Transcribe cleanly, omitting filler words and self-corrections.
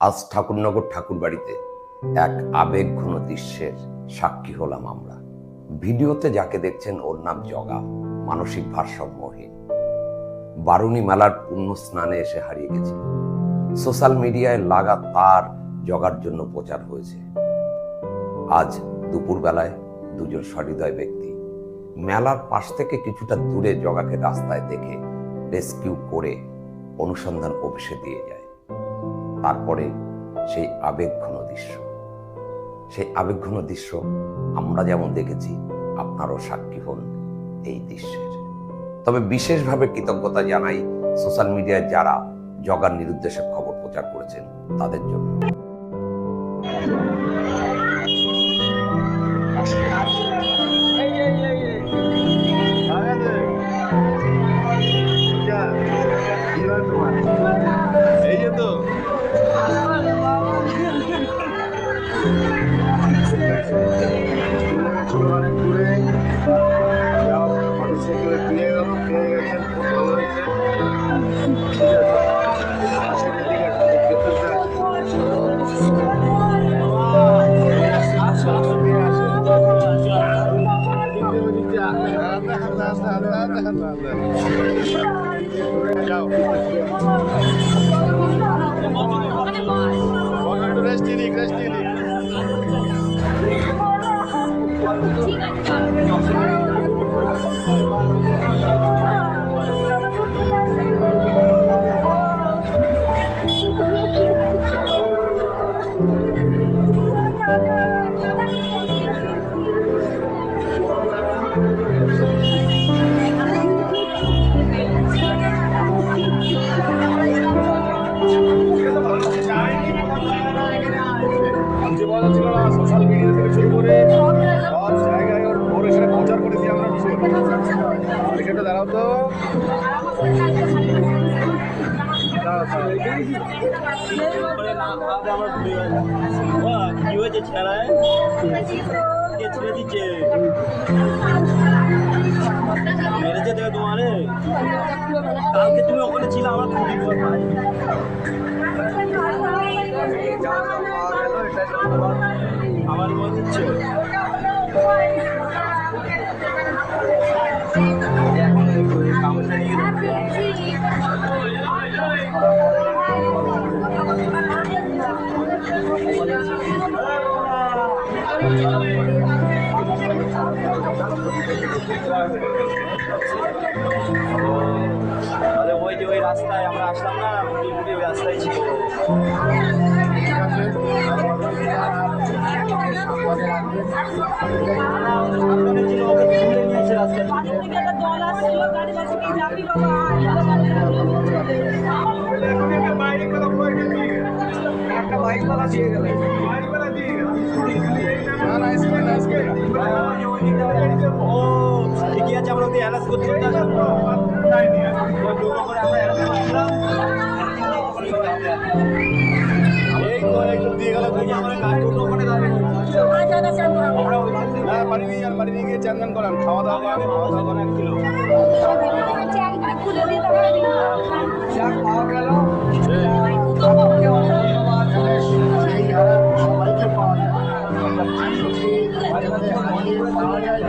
আজ ঠাকুরনগর ঠাকুরবাড়িতে এক আবেগঘন দৃশ্যের সাক্ষী হলাম আমরা। ভিডিওতে যাকে দেখছেন ওর নাম জগা, মানসিক ভারসাম্যহীন। বারুণী মেলার পুণ্য স্নানে এসে হারিয়ে গেছিল। সোশ্যাল মিডিয়ায় লাগাতার জগার জন্য প্রচার হয়েছে। আজ দুপুরবেলায় দুজন সহৃদয় ব্যক্তি মেলার পাশ থেকে কিছুটা দূরে জগাকে রাস্তায় দেখে রেস্কিউ করে অনুসন্ধান অফিসে দিয়ে যায়। তারপরে সেই আবেগঘন দৃশ্য আমরা যেমন দেখেছি, আপনারও সাক্ষী হন এই দৃশ্যের। তবে বিশেষভাবে কৃতজ্ঞতা জানাই সোশ্যাল মিডিয়ায় যারা জগার নিরুদ্দেশে খবর প্রচার করেছেন তাদের জন্য। সোশ্যাল মিডিয়া থেকে শুরু করে সব জায়গায় ওর এখানে প্রচার করেছি আমরা এখানে দাঁড়াও তো কি হয়েছে ছেড়ায় ছেড়ে দিচ্ছে মেরেছে দেবে তোমারে। কালকে তুমি ওখানে ছিল আমার আমার মনে হচ্ছে ওই যে ওই রাস্তায় আমরা আসলাম না, ওই রাস্তায় ছিল। ঠিকই আছে, আমরা ওকে অ্যালাস করতে এই তো একটু দিয়ে গেল, আমার গাড়ি উঠলো ওখানে দাঁড়িয়ে বাড়ি নিয়ে গিয়ে চান্দান করান, খাওয়া দাওয়া করেন কিলো